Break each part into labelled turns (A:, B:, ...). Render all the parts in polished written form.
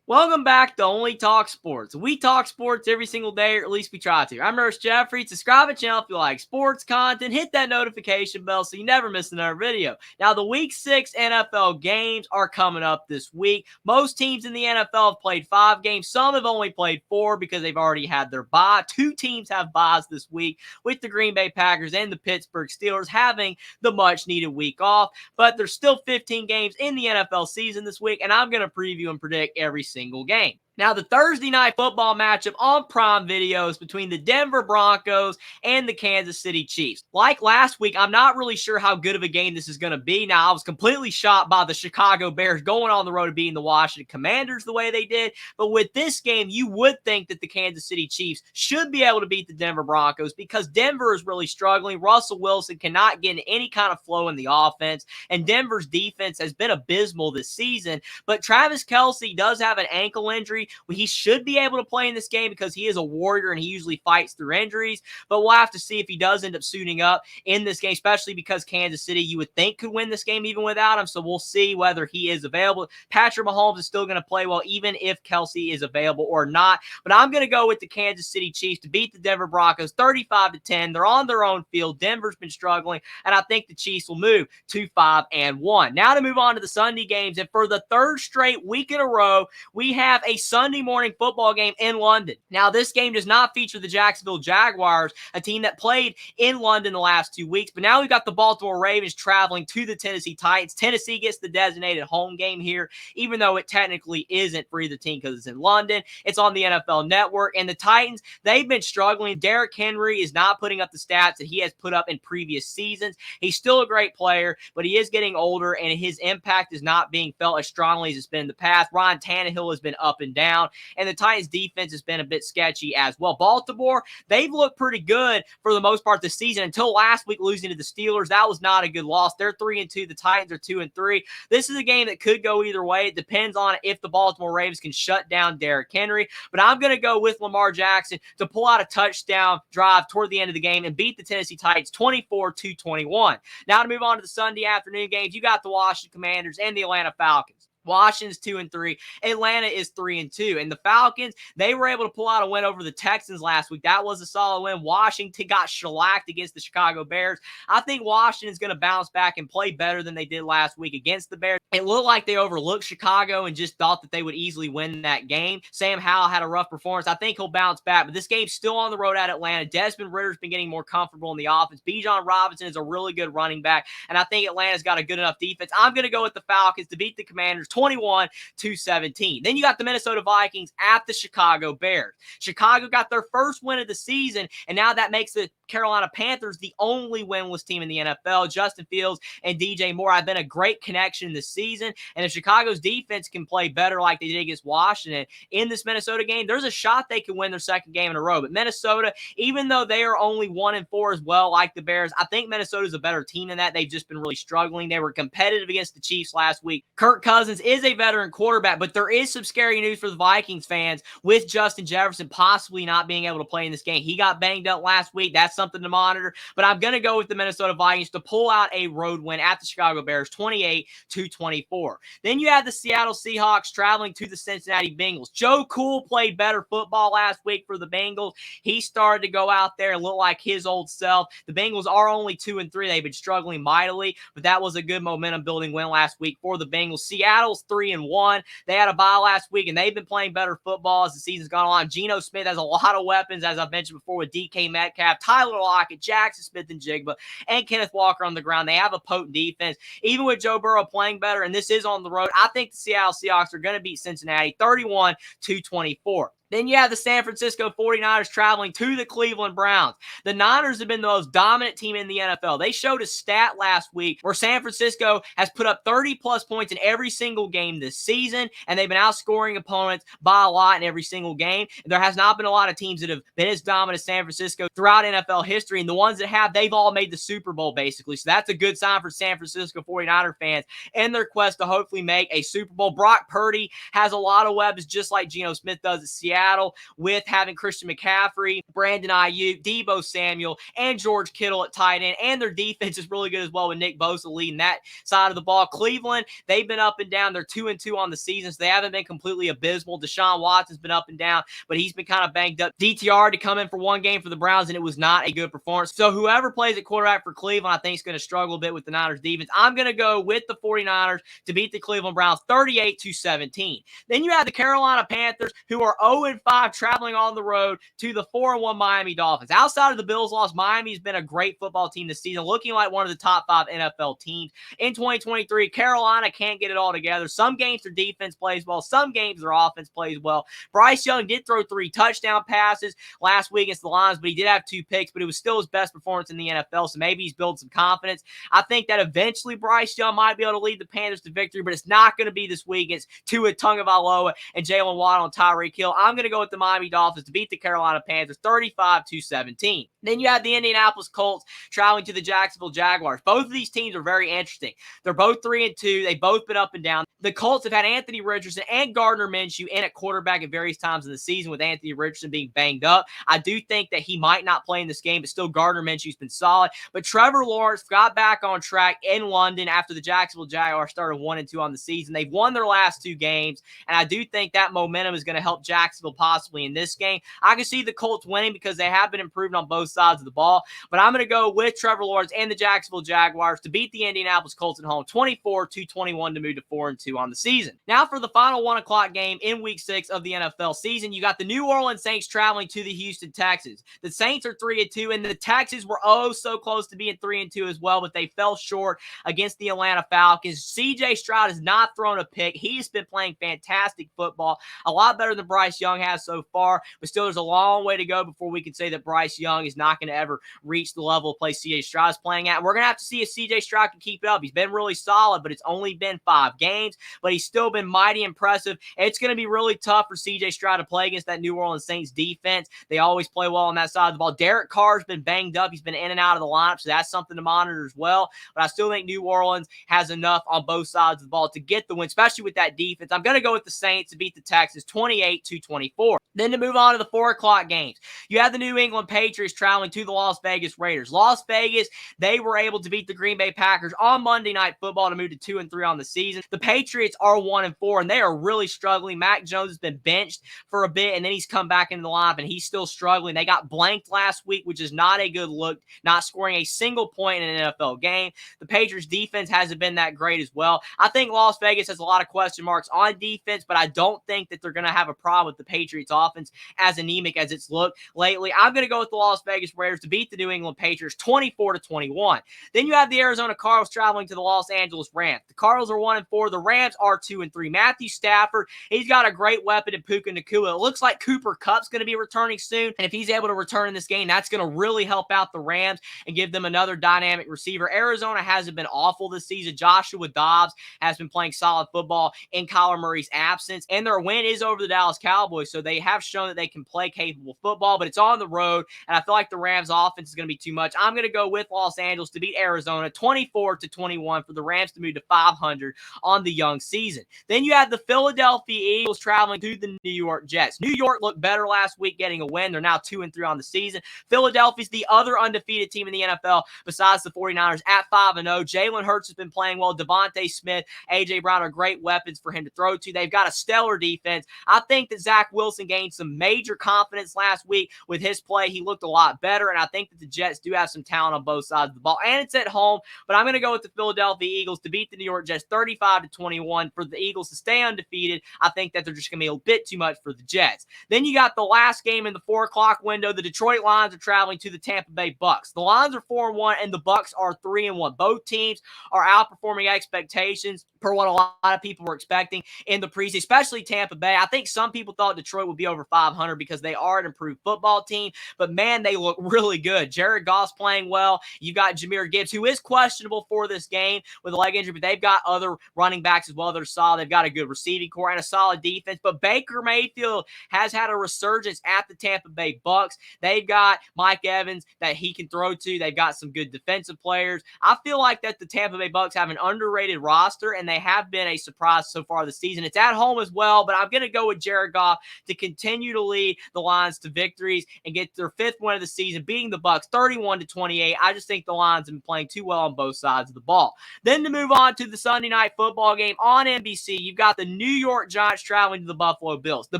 A: Welcome back to Only Talk Sports. We talk sports every single day, or at least we try to. I'm Nurse Jeffrey. Subscribe to the channel if you like sports content. Hit that notification bell so you never miss another video. Now, the Week 6 NFL games are coming up this week. Most teams in the NFL have played 5 games. Some have only played 4 because they've already had their bye. 2 teams have byes this week, with the Green Bay Packers and the Pittsburgh Steelers having the much-needed week off. But there's still 15 games in the NFL season this week, and I'm going to preview and predict every single game. Now, the Thursday night football matchup on Prime Video is between the Denver Broncos and the Kansas City Chiefs. Like last week, I'm not really sure how good of a game this is going to be. Now, I was completely shocked by the Chicago Bears going on the road to beating the Washington Commanders the way they did. But with this game, you would think that the Kansas City Chiefs should be able to beat the Denver Broncos because Denver is really struggling. Russell Wilson cannot get in any kind of flow in the offense, and Denver's defense has been abysmal this season. But Travis Kelce does have an ankle injury. He should be able to play in this game because he is a warrior and he usually fights through injuries, but we'll have to see if he does end up suiting up in this game, especially because Kansas City, you would think, could win this game even without him, so we'll see whether he is available. Patrick Mahomes is still going to play well even if Kelce is available or not, but I'm going to go with the Kansas City Chiefs to beat the Denver Broncos 35-10. They're on their own field. Denver's been struggling, and I think the Chiefs will move to 5-1. Now to move on to the Sunday games, and for the third straight week in a row, we have a Sunday morning football game in London. Now, this game does not feature the Jacksonville Jaguars, a team that played in London the last 2 weeks, but now we've got the Baltimore Ravens traveling to the Tennessee Titans. Tennessee gets the designated home game here, even though it technically isn't for either team because it's in London. It's on the NFL Network, and the Titans, they've been struggling. Derrick Henry is not putting up the stats that he has put up in previous seasons. He's still a great player, but he is getting older, and his impact is not being felt as strongly as it's been in the past. Ryan Tannehill has been up and down, and the Titans defense has been a bit sketchy as well. Baltimore, they've looked pretty good for the most part this season until last week losing to the Steelers. That was not a good loss. They're 3-2. The Titans are 2-3. This is a game that could go either way. It depends on if the Baltimore Ravens can shut down Derrick Henry, but I'm going to go with Lamar Jackson to pull out a touchdown drive toward the end of the game and beat the Tennessee Titans 24-21. Now to move on to the Sunday afternoon games, you got the Washington Commanders and the Atlanta Falcons. Washington's 2-3. Atlanta is 3-2. And the Falcons, they were able to pull out a win over the Texans last week. That was a solid win. Washington got shellacked against the Chicago Bears. I think Washington's going to bounce back and play better than they did last week against the Bears. It looked like they overlooked Chicago and just thought that they would easily win that game. Sam Howell had a rough performance. I think he'll bounce back, but this game's still on the road at Atlanta. Desmond Ritter's been getting more comfortable in the offense. Bijan Robinson is a really good running back, and I think Atlanta's got a good enough defense. I'm going to go with the Falcons to beat the Commanders 21-17. Then you got the Minnesota Vikings at the Chicago Bears. Chicago got their first win of the season, and now that makes the Carolina Panthers the only winless team in the NFL. Justin Fields and DJ Moore have been a great connection this season, and if Chicago's defense can play better like they did against Washington in this Minnesota game, there's a shot they can win their second game in a row. But Minnesota, even though they are only 1-4 as well, like the Bears, I think Minnesota's a better team than that. They've just been really struggling. They were competitive against the Chiefs last week. Kirk Cousins is a veteran quarterback, but there is some scary news for the Vikings fans with Justin Jefferson possibly not being able to play in this game. He got banged up last week. That's something to monitor, but I'm going to go with the Minnesota Vikings to pull out a road win at the Chicago Bears 28-24. Then you have the Seattle Seahawks traveling to the Cincinnati Bengals. Joe Cool played better football last week for the Bengals. He started to go out there and look like his old self. The Bengals are only 2-3. They've been struggling mightily, but that was a good momentum building win last week for the Bengals. Seattle's 3-1. They had a bye last week, and they've been playing better football as the season's gone on. Geno Smith has a lot of weapons, as I've mentioned before, with DK Metcalf, Tyler Lockett, Jackson Smith and Jigba, and Kenneth Walker on the ground. They have a potent defense, even with Joe Burrow playing better, and this is on the road. I think the Seattle Seahawks are going to beat Cincinnati 31-24. Then you have the San Francisco 49ers traveling to the Cleveland Browns. The Niners have been the most dominant team in the NFL. They showed a stat last week where San Francisco has put up 30-plus points in every single game this season, and they've been outscoring opponents by a lot in every single game. There has not been a lot of teams that have been as dominant as San Francisco throughout NFL history, and the ones that have, they've all made the Super Bowl, basically. So that's a good sign for San Francisco 49er fans in their quest to hopefully make a Super Bowl. Brock Purdy has a lot of weapons, just like Geno Smith does at Seattle. Seattle with having Christian McCaffrey, Brandon Ayuk, Deebo Samuel, and George Kittle at tight end, and their defense is really good as well with Nick Bosa leading that side of the ball. Cleveland, they've been up and down. They're 2-2 on the season, so they haven't been completely abysmal. Deshaun Watson's been up and down, but he's been kind of banged up. DTR to come in for one game for the Browns, and it was not a good performance. So whoever plays at quarterback for Cleveland, I think is going to struggle a bit with the Niners defense. I'm going to go with the 49ers to beat the Cleveland Browns 38-17. Then you have the Carolina Panthers, who are 0-5 traveling on the road to the 4-1 Miami Dolphins. Outside of the Bills' loss, Miami's been a great football team this season, looking like one of the top 5 NFL teams. In 2023, Carolina can't get it all together. Some games their defense plays well. Some games their offense plays well. Bryce Young did throw 3 touchdown passes last week against the Lions, but he did have 2 picks, but it was still his best performance in the NFL, so maybe he's built some confidence. I think that eventually Bryce Young might be able to lead the Panthers to victory, but it's not going to be this week. It's Tua Tagovailoa and Jalen Waddle and Tyreek Hill. I'm going to go with the Miami Dolphins to beat the Carolina Panthers 35-17. Then you have the Indianapolis Colts traveling to the Jacksonville Jaguars. Both of these teams are very interesting. They're both 3-2. They've both been up and down. The Colts have had Anthony Richardson and Gardner Minshew in at quarterback at various times in the season, with Anthony Richardson being banged up. I do think that he might not play in this game, but still Gardner Minshew's been solid. But Trevor Lawrence got back on track in London after the Jacksonville Jaguars started 1-2 on the season. They've won their last 2 games, and I do think that momentum is going to help Jacksonville possibly in this game. I can see the Colts winning because they have been improving on both sides of the ball, but I'm going to go with Trevor Lawrence and the Jacksonville Jaguars to beat the Indianapolis Colts at home 24-21 to move to 4-2 on the season. Now for the final 1 o'clock game in week 6 of the NFL season, you got the New Orleans Saints traveling to the Houston Texans. The Saints are 3-2, and the Texans were so close to being 3-2 as well, but they fell short against the Atlanta Falcons. CJ Stroud has not thrown a pick. He's been playing fantastic football, a lot better than Bryce Young has so far, but still there's a long way to go before we can say that Bryce Young is not going to ever reach the level of play CJ Stroud is playing at. We're going to have to see if CJ Stroud can keep it up. He's been really solid, but it's only been 5 games, but he's still been mighty impressive. It's going to be really tough for CJ Stroud to play against that New Orleans Saints defense. They always play well on that side of the ball. Derek Carr's been banged up. He's been in and out of the lineup, so that's something to monitor as well. But I still think New Orleans has enough on both sides of the ball to get the win, especially with that defense. I'm going to go with the Saints to beat the Texans 28-24. Then to move on to the 4 o'clock games, you have the New England Patriots traveling to the Las Vegas Raiders. Las Vegas, they were able to beat the Green Bay Packers on Monday Night Football to move to 2-3 on the season. The Patriots are 1-4, and they are really struggling. Mac Jones has been benched for a bit, and then he's come back into the lineup, and he's still struggling. They got blanked last week, which is not a good look, not scoring a single point in an NFL game. The Patriots defense hasn't been that great as well. I think Las Vegas has a lot of question marks on defense, but I don't think that they're going to have a problem with the Patriots offense as anemic as it's looked lately. I'm going to go with the Las Vegas Raiders to beat the New England Patriots 24-21. Then you have the Arizona Cardinals traveling to the Los Angeles Rams. The Cardinals are 1-4. The Rams are 2-3. Matthew Stafford, he's got a great weapon in Puka Nacua. It looks like Cooper Kupp's going to be returning soon, and if he's able to return in this game, that's going to really help out the Rams and give them another dynamic receiver. Arizona hasn't been awful this season. Joshua Dobbs has been playing solid football in Kyler Murray's absence, and their win is over the Dallas Cowboys, so they have shown that they can play capable football, but it's on the road, and I feel like the Rams offense is going to be too much. I'm going to go with Los Angeles to beat Arizona 24-21 for the Rams to move to 500 on the young season. Then you have the Philadelphia Eagles traveling to the New York Jets. New York looked better last week getting a win. They're now 2-3 on the season. Philadelphia's the other undefeated team in the NFL besides the 49ers at 5-0. Jalen Hurts has been playing well. Devontae Smith, A.J. Brown are great weapons for him to throw to. They've got a stellar defense. I think that Zach Wilson gained some major confidence last week with his play. He looked a lot better, and I think that the Jets do have some talent on both sides of the ball, and it's at home, but I'm going to go with the Philadelphia Eagles to beat the New York Jets 35-21 for the Eagles to stay undefeated. I think that they're just going to be a bit too much for the Jets. Then you got the last game in the 4 o'clock window. The Detroit Lions are traveling to the Tampa Bay Bucks. The Lions are 4-1, and the Bucks are 3-1. Both teams are outperforming expectations per what a lot of people were expecting in the preseason, especially Tampa Bay. I think some people thought Detroit would be over 500 because they are an improved football team, but man, they look really good. Jared Goff's playing well. You've got Jahmyr Gibbs, who is questionable for this game with a leg injury, but they've got other running backs as well that are solid. They've got a good receiving core and a solid defense, but Baker Mayfield has had a resurgence at the Tampa Bay Bucks. They've got Mike Evans that he can throw to. They've got some good defensive players. I feel like that the Tampa Bay Bucks have an underrated roster, and they have been a surprise so far this season. It's at home as well, but I'm going to go with Jared Goff to continue to lead the Lions to victories and get their 5th win of the season, beating the Bucks 31-28. I just think the Lions have been playing too well on both sides of the ball. Then to move on to the Sunday night football game on NBC, you've got the New York Giants traveling to the Buffalo Bills. The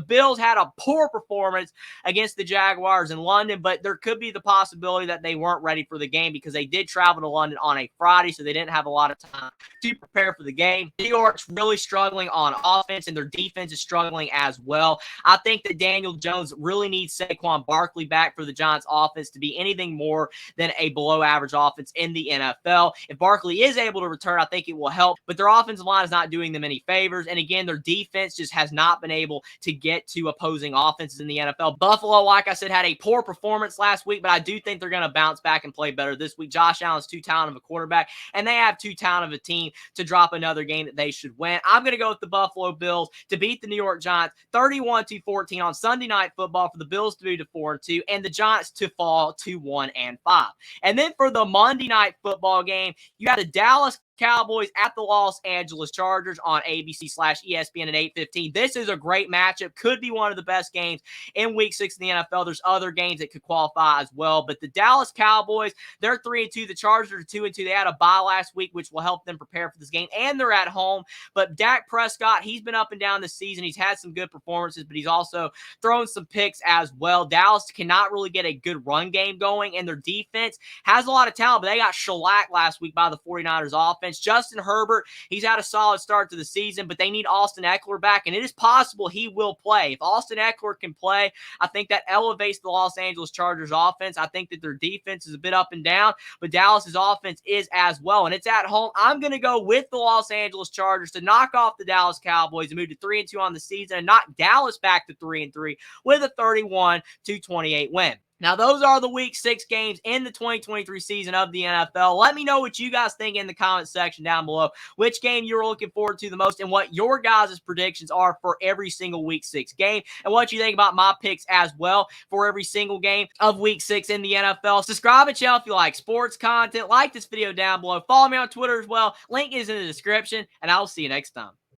A: Bills had a poor performance against the Jaguars in London, but there could be the possibility that they weren't ready for the game because they did travel to London on a Friday, so they didn't have a lot of time to prepare for the game. New York's really struggling on offense, and their defense is struggling as well. I think that Daniel Jones really needs Saquon Barkley back for the Giants offense to be anything more than a below-average offense in the NFL. If Barkley is able to return, I think it will help, but their offensive line is not doing them any favors, and again, their defense just has not been able to get to opposing offenses in the NFL. Buffalo, like I said, had a poor performance last week, but I do think they're going to bounce back and play better this week. Josh Allen's too talented of a quarterback, and they have too talented of a team to drop another game that they should win. I'm going to go with the Buffalo Bills to beat the New York Giants 31-14 on Sunday Night Football, for the Bills to move to 4-2 and the Giants to fall to 1-5. And then for the Monday Night Football game, you have the Dallas Cowboys at the Los Angeles Chargers on ABC/ESPN at 8:15. This is a great matchup. Could be one of the best games in Week 6 in the NFL. There's other games that could qualify as well. But the Dallas Cowboys, they're 3-2. The Chargers are 2-2. They had a bye last week, which will help them prepare for this game. And they're at home. But Dak Prescott, he's been up and down this season. He's had some good performances, but he's also thrown some picks as well. Dallas cannot really get a good run game going, and their defense has a lot of talent, but they got shellacked last week by the 49ers offense. Justin Herbert, he's had a solid start to the season, but they need Austin Eckler back, and it is possible he will play. If Austin Eckler can play, I think that elevates the Los Angeles Chargers offense. I think that their defense is a bit up and down, but Dallas's offense is as well, and it's at home. I'm going to go with the Los Angeles Chargers to knock off the Dallas Cowboys and move to 3-2 on the season and knock Dallas back to 3-3 with a 31-28 win. Now, those are the Week 6 games in the 2023 season of the NFL. Let me know what you guys think in the comments section down below, which game you're looking forward to the most and what your guys' predictions are for every single Week 6 game and what you think about my picks as well for every single game of Week 6 in the NFL. Subscribe to the channel if you like sports content. Like this video down below. Follow me on Twitter as well. Link is in the description, and I'll see you next time.